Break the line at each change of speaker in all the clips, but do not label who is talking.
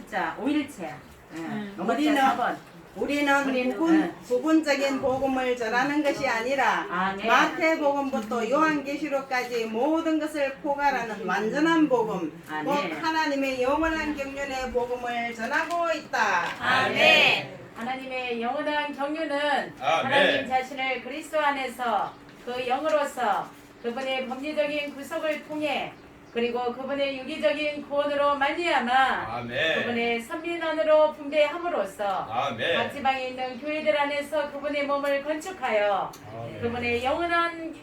5일자, 5일체.
우리는 부분적인 복음을 전하는 것이 아니라
아멘.
마태복음부터 요한계시록까지 모든 것을 포괄하는 완전한 복음,
아멘.
곧 하나님의 영원한 경륜의 복음을 전하고 있다.
아멘. 하나님의 영원한 경륜은 하나님 자신을 그리스도 안에서 그 영으로서 그분의 법리적인 구속을 통해 그리고 그분의 유기적인 구원으로 말미암아 그분의 선민원으로 분배함으로써 각 지방에 있는 교회들 안에서 그분의 몸을 건축하여 그분의 영원한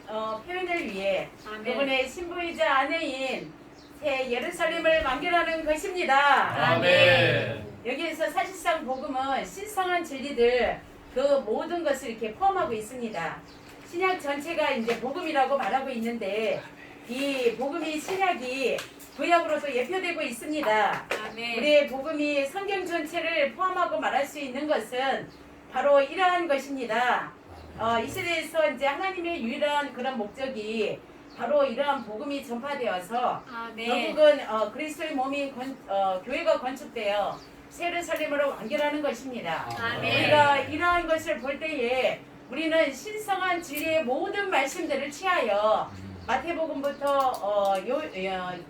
표현을 위해 그분의 신부이자 아내인 새 예루살렘을 만들어가는 것입니다. 아멘. 여기에서 사실상 복음은 신성한 진리들 그 모든 것을 이렇게 포함하고 있습니다. 신약 전체가 이제 복음이라고 말하고 있는데 이 복음이 신약이 구약으로도 예표되고 있습니다. 아멘. 우리의 복음이 성경 전체를 포함하고 말할 수 있는 것은 바로 이러한 것입니다. 이 시대에서 이제 하나님의 유일한 그런 목적이 바로 이러한 복음이 전파되어서 결국은 그리스도의 몸인 교회가 건축되어 예루살렘으로 완결하는 것입니다. 아멘. 우리가 이러한 것을 볼 때에 우리는 신성한 진리의 모든 말씀들을 취하여 마태복음부터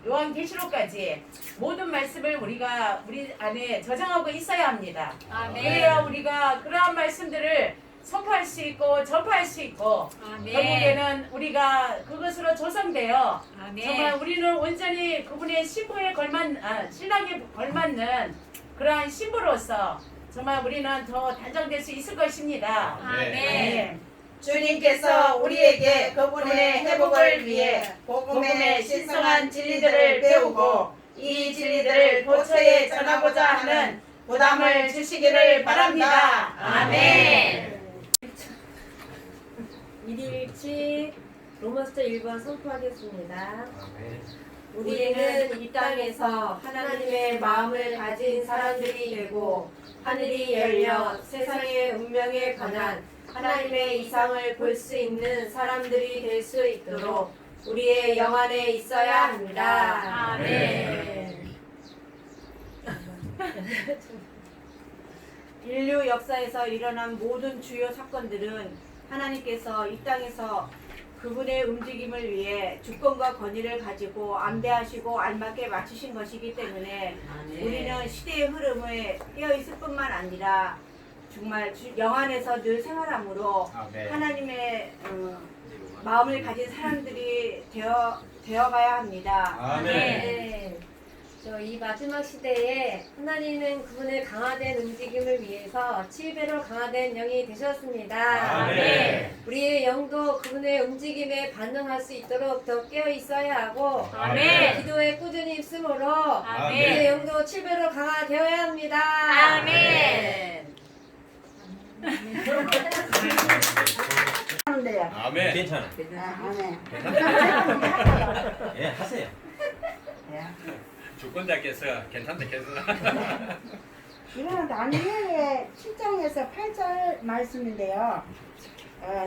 요한계시록까지 모든 말씀을 우리가 우리 안에 저장하고 있어야 합니다. 아멘. 그래야 우리가 그러한 말씀들을 선포할 수 있고 전파할 수 있고 결국에는 우리가 그것으로 조성되어 정말 우리는 온전히 그분의 신부에 신랑에 걸맞는 그러한 신부로서 정말 우리는 더 단장될 수 있을 것입니다. 아멘.
주님께서 우리에게 그분의 회복을 위해 복음의 신성한 진리들을 배우고 이 진리들을 도처에 전하고자 하는 부담을 주시기를 바랍니다. 아멘.
일일치 로마서 1번 선포하겠습니다. 우리는 이 땅에서 하나님의 마음을 가진 사람들이 되고 하늘이 열려 세상의 운명에 관한 하나님의 이상을 볼 수 있는 사람들이 될 수 있도록 우리의 영 안에 있어야 합니다. 아멘.
인류 역사에서 일어난 모든 주요 사건들은 하나님께서 이 땅에서 그분의 움직임을 위해 주권과 권위를 가지고 안배하시고 알맞게 맞추신 것이기 때문에 우리는 시대의 흐름에 뛰어 있을 뿐만 아니라 정말 영 안에서 늘 생활함으로 하나님의 마음을 가진 사람들이 되어가야 합니다.
아멘. 이 마지막 시대에 하나님은 그분의 강화된 움직임을 위해서 7배로 강화된 영이 되셨습니다. 아멘. 우리의 영도 그분의 움직임에 반응할 수 있도록 더 깨어 있어야 하고 아멘. 기도에 꾸준히 있으므로 아멘. 우리의 영도 7배로 강화되어야 합니다. 아멘.
아멘. 괜찮아.
아멘.
예, 하세요.
주권자께서 괜찮다.
이거는 다니엘의 7장에서 8절 말씀인데요.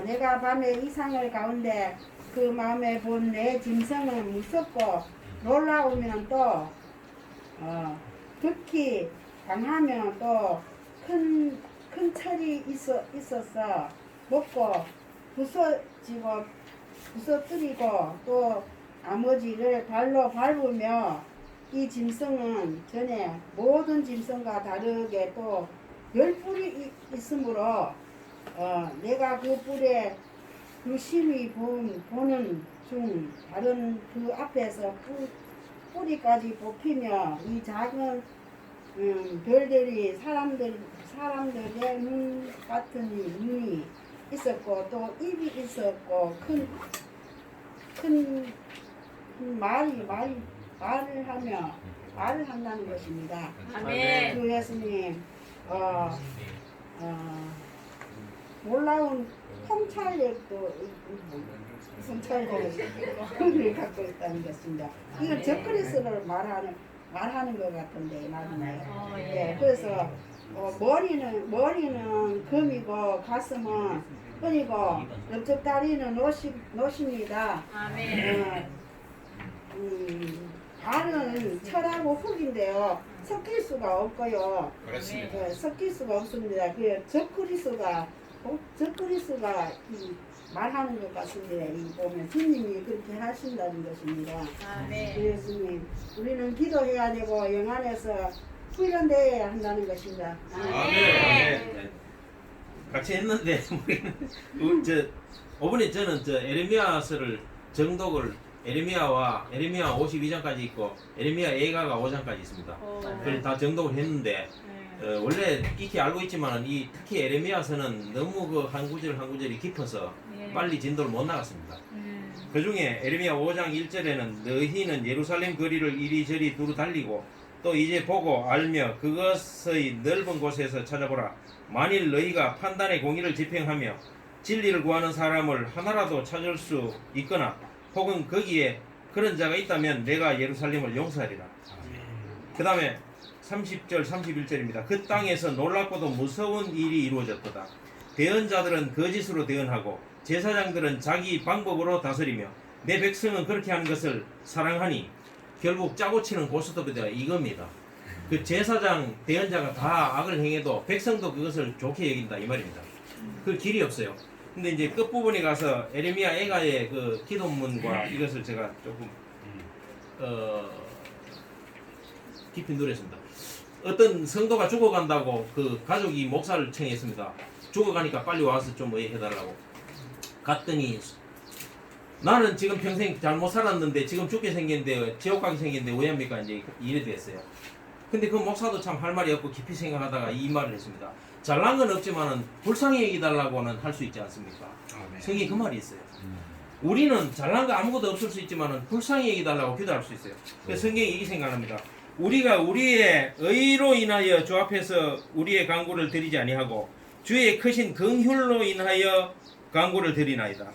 내가 밤에 이상을 가운데 그 마음에 본 내 짐승은 무섭고 놀라우면 또 극히 강하면 또 큰 철이 있어서 먹고 부서뜨리고 또 나머지를 발로 밟으며 이 짐승은 전에 모든 짐승과 다르게 또 10뿔이 있으므로 내가 그 뿔에 유심히 보는 중 다른 그 앞에서 뿌리까지 뽑히며 이 작은 별들이 사람들의 눈 같은 눈이 있었고 또 입이 있었고 큰 말을 한다는 것입니다.
아멘.
주 예수님 놀라운 통찰력을 갖고 있다는 것입니다. 이건 적그리스도를 말하는 것 같은데 나중에. 예, 그래서 머리는 금이고 가슴은 끈이고 옆쪽 다리는 노십니다.
아멘.
발은 철하고 흙인데요. 섞일 수가 없고요.
그렇습니다.
섞일 수가 없습니다. 그 적그리스가 이 말하는 것 같습니다. 이 보면 주님이 그렇게 하신다는 것입니다. 그래서 우리는 기도해야 되고 영 안에서 훈련돼야 한다는 것입니다.
네. 같이 했는데 우리는 5번에 저는 에레미야서를 정독을 에레미야 52장까지 있고 에레미야 예가가 5장까지 있습니다. 그걸 다 정독을 했는데 원래 익히 알고 있지만 특히 에레미야서는 너무 그 한 구절 한 구절이 깊어서 빨리 진도를 못 나갔습니다. 그 중에 에레미야 5장 1절에는 너희는 예루살렘 거리를 이리저리 두루 달리고 또 이제 보고 알며 그것의 넓은 곳에서 찾아보라. 만일 너희가 판단의 공의를 집행하며 진리를 구하는 사람을 하나라도 찾을 수 있거나 혹은 거기에 그런 자가 있다면 내가 예루살렘을 용서하리라. 그 다음에 30절 31절입니다. 그 땅에서 놀랍고도 무서운 일이 이루어졌도다. 대언자들은 거짓으로 대언하고 제사장들은 자기 방법으로 다스리며 내 백성은 그렇게 하는 것을 사랑하니 결국 짜고 치는 고스톱이다 이겁니다. 그 제사장 대언자가 다 악을 행해도 백성도 그것을 좋게 여긴다 이 말입니다. 그 길이 없어요. 근데 이제 끝부분에 가서 에레미야 애가의 그 기도문과 이것을 제가 조금 깊이 누렸습니다. 어떤 성도가 죽어간다고 그 가족이 목사를 청했습니다. 죽어가니까 빨리 와서 좀 해달라고. 갔더니 나는 지금 평생 잘못 살았는데 지금 죽게 생겼는데 지옥 가게 생겼는데 왜 합니까? 이제 이래 됐어요. 근데 그 목사도 참 할 말이 없고 깊이 생각하다가 이 말을 했습니다. 잘난 건 없지만은 불쌍히 여기달라고는 할 수 있지 않습니까? 성경에 그 말이 있어요. 우리는 잘난 거 아무것도 없을 수 있지만은 불쌍히 여기달라고 기도할 수 있어요. 그래서 성경이 이렇게 생각합니다. 우리가 우리의 의로 인하여 주 앞에서 우리의 간구를 드리지 아니하고 주의 크신 긍휼로 인하여 간구를 드리나이다.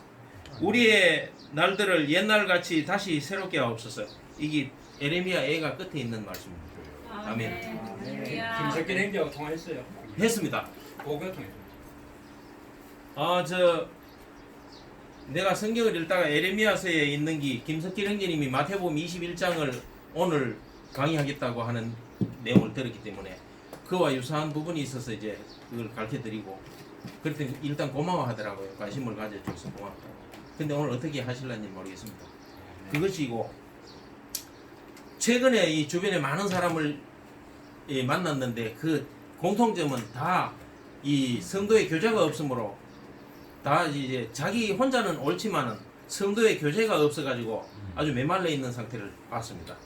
우리의 날들을 옛날같이 다시 새롭게 하옵소서. 이게 에레미야 애가 끝에 있는 말씀입니다. 아멘.
김석길 행자하고 통화했어요.
했습니다.
그거 통했어요.
내가 성경을 읽다가 에레미야서에 있는 게 김석길 형제님이 마태복음 21장을 오늘 강의하겠다고 하는 내용을 들었기 때문에 그와 유사한 부분이 있어서 이제 그걸 가르쳐드리고 그랬더니 일단 고마워하더라고요. 관심을 가져줘서 고맙다고. 근데 오늘 어떻게 하실런지 모르겠습니다. 그것이고 최근에 이 주변에 많은 사람을 만났는데 그 공통점은 다 이 성도의 교제가 없으므로 다 이제 자기 혼자는 옳지만은 성도의 교제가 없어가지고 아주 메말라 있는 상태를 봤습니다.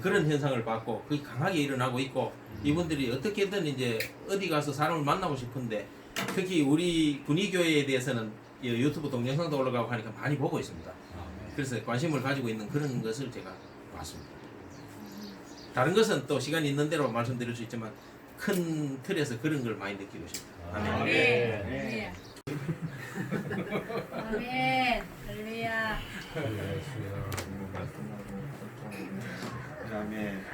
그런 현상을 봤고 그게 강하게 일어나고 있고 이분들이 어떻게든 이제 어디 가서 사람을 만나고 싶은데 특히 우리 군의교회에 대해서는 유튜브 동영상도 올라가고 하니까 많이 보고 있습니다. 그래서 관심을 가지고 있는 그런 것을 제가 봤습니다. 다른 것은 또 시간이 있는 대로 말씀드릴 수 있지만 큰 틀에서 그런 걸 많이 느끼고 싶습니다. 아멘.
아멘. 아멘. 할렐루야.
아멘.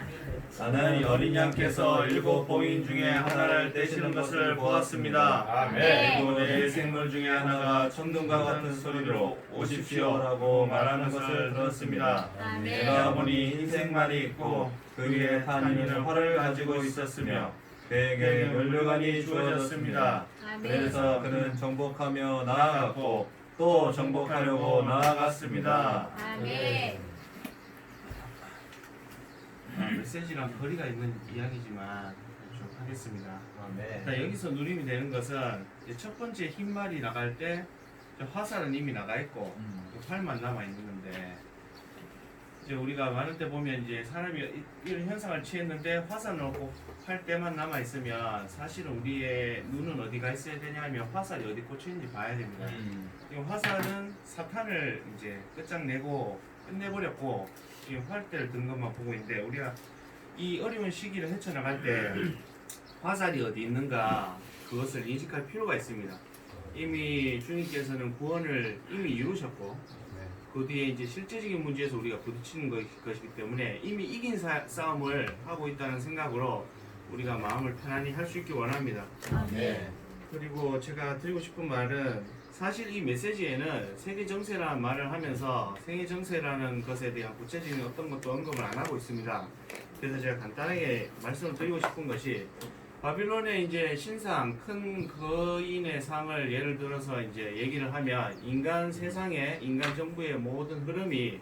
나는 어린 양께서 7 봉인 중에 하나를 떼시는 것을 보았습니다. 그리고 내 생물 중에 하나가 천둥과 같은 소리로 오십시오라고 말하는 것을 들었습니다. 내가 보니 흰색말이 있고 그 위에 탄 이는 활을 가지고 있었으며 그에게 면류관이 주어졌습니다. 그래서 그는 정복하며 나아갔고 또 정복하려고 나아갔습니다.
아멘.
메시지랑 거리가 있는 이야기지만 좀 하겠습니다. 여기서 누림이 되는 것은 이제 첫 번째 흰말이 나갈 때 화살은 이미 나가 있고 활만 남아 있는 건데 이제 우리가 많은 때 보면 이제 사람이 이런 현상을 취했는데 화살은 없고 활때만 남아 있으면 사실은 우리의 눈은 어디가 있어야 되냐면 화살이 어디 꽂혀 있는지 봐야 됩니다. 이 화살은 사탄을 이제 끝장내고 끝내버렸고 이 활대를 든 것만 보고 있는데 우리가 이 어려운 시기를 헤쳐나갈 때 화살이 어디 있는가 그것을 인식할 필요가 있습니다. 이미 주님께서는 구원을 이미 이루셨고 그 뒤에 이제 실제적인 문제에서 우리가 부딪히는 것이기 때문에 이미 이긴 싸움을 하고 있다는 생각으로 우리가 마음을 편안히 할 수 있길 원합니다. 그리고 제가 드리고 싶은 말은 사실 이 메시지에는 세계 정세라는 말을 하면서 세계 정세라는 것에 대한 구체적인 어떤 것도 언급을 안 하고 있습니다. 그래서 제가 간단하게 말씀을 드리고 싶은 것이 바빌론의 이제 신상 큰 거인의 상을 예를 들어서 이제 얘기를 하면 인간 세상의 인간 정부의 모든 흐름이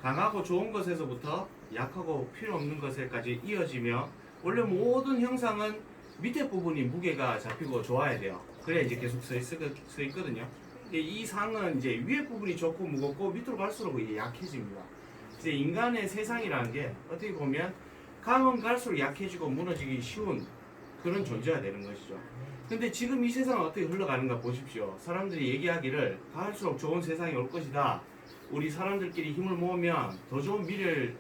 강하고 좋은 것에서부터 약하고 필요 없는 것에까지 이어지며 원래 모든 형상은 밑에 부분이 무게가 잡히고 좋아야 돼요. 그래야 이제 계속 서 있거든요. 근데 이 상은 이제 위에 부분이 좋고 무겁고 밑으로 갈수록 이게 약해집니다. 이제 인간의 세상이라는 게 어떻게 보면 가면 갈수록 약해지고 무너지기 쉬운 그런 존재가 되는 것이죠. 근데 지금 이 세상은 어떻게 흘러가는가 보십시오. 사람들이 얘기하기를 갈수록 좋은 세상이 올 것이다. 우리 사람들끼리 힘을 모으면 더 좋은 미래를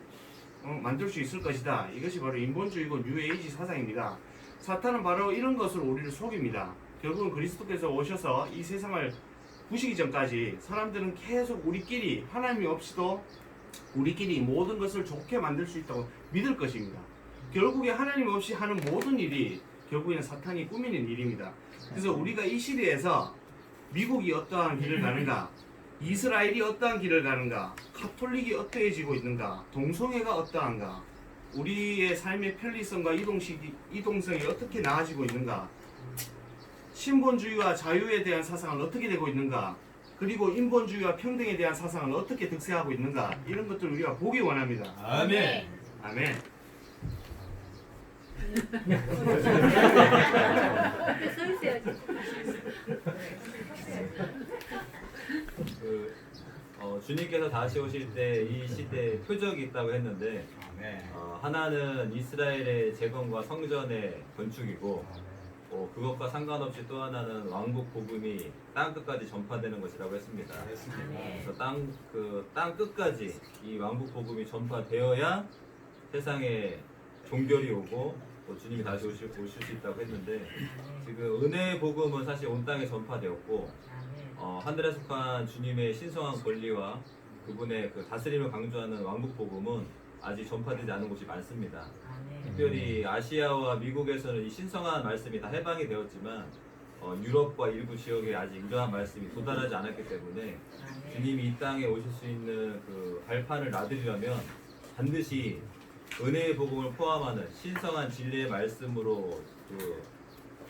만들 수 있을 것이다. 이것이 바로 인본주의고 뉴에이지 사상입니다. 사탄은 바로 이런 것으로 우리를 속입니다. 결국은 그리스도께서 오셔서 이 세상을 부시기 전까지 사람들은 계속 우리끼리 하나님이 없이도 우리끼리 모든 것을 좋게 만들 수 있다고 믿을 것입니다. 결국에 하나님 없이 하는 모든 일이 결국에는 사탄이 꾸미는 일입니다. 그래서 우리가 이 시대에서 미국이 어떠한 길을 가는가, 이스라엘이 어떠한 길을 가는가, 카톨릭이 어떠해지고 있는가, 동성애가 어떠한가, 우리의 삶의 편리성과 이동성이 어떻게 나아지고 있는가, 신본주의와 자유에 대한 사상은 어떻게 되고 있는가, 그리고 인본주의와 평등에 대한 사상을 어떻게 득세하고 있는가, 이런 것들을 우리가 보기 원합니다.
아멘.
아멘.
주님께서 다시 오실 때 이 시대에 표적이 있다고 했는데 하나는 이스라엘의 재건과 성전의 건축이고 그것과 상관없이 또 하나는 왕국 복음이 땅 끝까지 전파되는 것이라고 했습니다. 그래서 땅 끝까지 이 왕국 복음이 전파되어야 세상에 종결이 오고 또 주님이 다시 오실 수 있다고 했는데 지금 은혜의 복음은 사실 온 땅에 전파되었고 하늘에 속한 주님의 신성한 권리와 그분의 그 다스림을 강조하는 왕국 복음은 아직 전파되지 않은 곳이 많습니다. 특별히 아시아와 미국에서는 이 신성한 말씀이 다 해방이 되었지만 유럽과 일부 지역에 아직 이러한 말씀이 도달하지 않았기 때문에 주님이 이 땅에 오실 수 있는 그 발판을 놔드리려면 반드시 은혜의 복음을 포함하는 신성한 진리의 말씀으로 그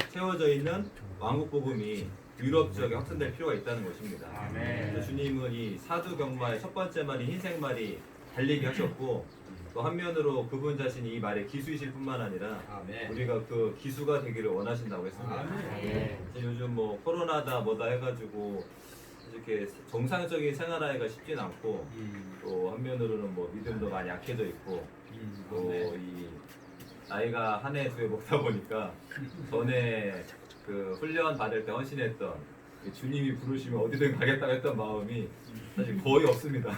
채워져 있는 왕국 복음이 유럽 지역에 확산될 필요가 있다는 것입니다. 그래서 주님은 이 사두경마의 첫 번째 말인 흰색 말이 달리게 하셨고 또 한면으로 그분 자신이 이 말의 기수이실 뿐만 아니라 우리가 그 기수가 되기를 원하신다고 했습니다. 요즘 뭐 코로나다 뭐다 해가지고 이렇게 정상적인 생활하기가 쉽진 않고 또 한면으로는 뭐 믿음도 많이 약해져 있고 또 이 나이가 한 해 두 해 먹다 보니까 전에 그 훈련 받을 때 헌신했던 주님이 부르시면 어디든 가겠다고 했던 마음이 사실 거의 없습니다.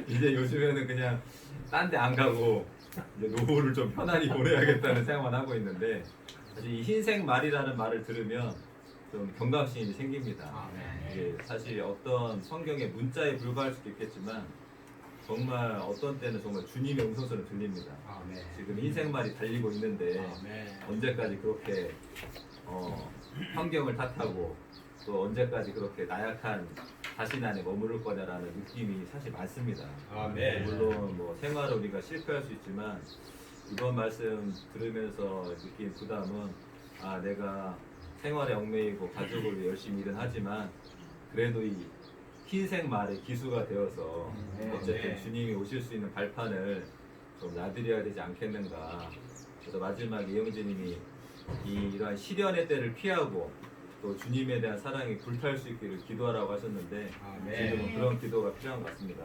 이제 요즘에는 그냥 딴 데 안 가고 이제 노후를 좀 편안히 보내야겠다는 생각만 하고 있는데 사실 이 흰색 말이라는 말을 들으면 좀 경각심이 생깁니다. 이게 사실 어떤 성경의 문자에 불과할 수도 있겠지만 정말 어떤 때는 정말 주님의 음성소리를 들립니다. 지금 흰색 말이 달리고 있는데 언제까지 그렇게 환경을 탓하고 또 언제까지 그렇게 나약한 자신 안에 머무를 거냐라는 느낌이 사실 많습니다. 물론 뭐 생활을 우리가 실패할 수 있지만 이번 말씀 들으면서 느낀 부담은 내가 생활에 얽매이고 가족을 위해 열심히 일은 하지만 그래도 이 흰색 말의 기수가 되어서 어쨌든 주님이 오실 수 있는 발판을 좀 놔드려야 되지 않겠는가. 그래서 마지막에 이영진님이 이러한 시련의 때를 피하고 또 주님에 대한 사랑이 불탈 수 있기를 기도하라고 하셨는데 지금은 그런 기도가 필요한 것 같습니다.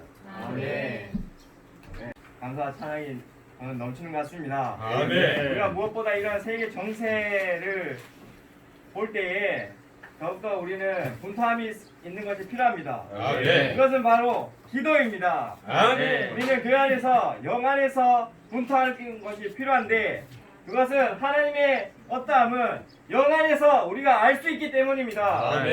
감사와 찬양이 오늘 넘치는 것 같습니다.
아멘.
우리가 무엇보다 이런 세계 정세를 볼 때에 더욱더 우리는 분투함이 있는 것이 필요합니다. 이것은 바로 기도입니다. 우리는 그 안에서 영 안에서 분투하는 것이 필요한데 그것은 하나님의 어떠함은 영 안에서 우리가 알 수 있기 때문입니다.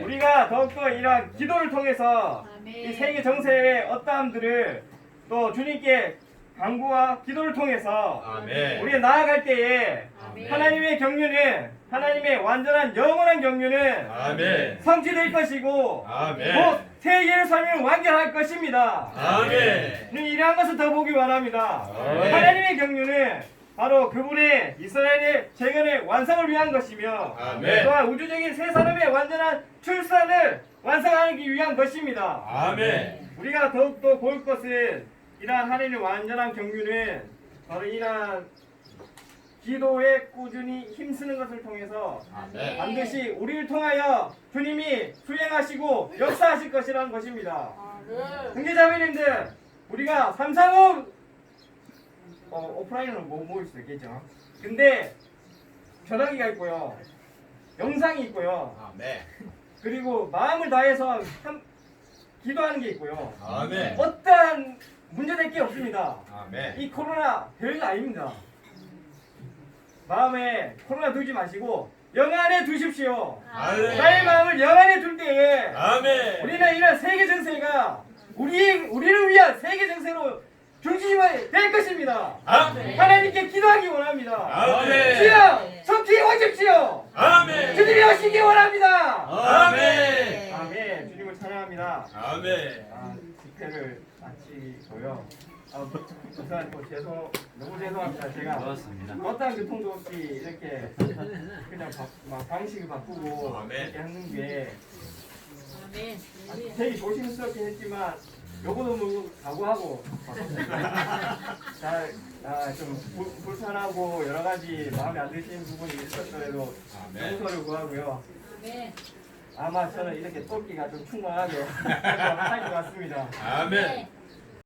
우리가 더욱더 이러한 기도를 통해서 이 세계 정세의 어떠함들을 또 주님께 간구와 기도를 통해서 우리가 나아갈 때에 하나님의 경륜은 하나님의 완전한 영원한 경륜은
아멘.
성취될 것이고
아멘.
곧 새 예루살렘을 완결할 것입니다.
아멘.
우리는 이러한 것을 더 보기 원합니다.
아멘.
하나님의 경륜은 바로 그분의 이스라엘의 재건의 완성을 위한 것이며
아멘.
또한 우주적인 새 사람의 완전한 출산을 완성하기 위한 것입니다.
아멘.
우리가 더욱더 볼 것은 이러한 하나님의 완전한 경륜은 바로 이러한 기도에 꾸준히 힘쓰는 것을 통해서
아멘.
반드시 우리를 통하여 주님이 수행하시고 역사하실 것이라는 것입니다. 형제자매님들, 우리가 335 오프라인으로 못 모일 수 있겠죠. 근데 전화기가 있고요, 영상이 있고요,
아멘.
그리고 마음을 다해서 기도하는 게 있고요.
아멘.
어떠한 문제될 게 없습니다.
아멘.
이 코로나 별거 아닙니다. 마음에 코로나 두지 마시고 영 안에 두십시오.
아멘.
나의 마음을 영 안에 둘 때에
아멘.
우리는 이런 세계 정세가 우리를 위한 세계 정세로 중심이 될 것입니다.
아멘.
하나님께 기도하기 원합니다.
아멘.
주여 속히 오십시오.
아멘.
주님이 오시기 원합니다.
아멘.
아멘. 주님을 찬양합니다.
아멘.
집회를 마치고요. 우선 너무 죄송합니다. 제가 어떠한 교통도 없이 이렇게 그냥 막 방식을 바꾸고
아멘.
이렇게 하는 게 되게 조심스럽게 했지만 요거도 뭐 각오하고 좀 불편하고 여러 가지 마음에 안 드시는 부분이 있었더라도 용서를 구하고요. 아마 저는 이렇게 쫓기가 좀 충분하게 할 것 같습니다.
아멘.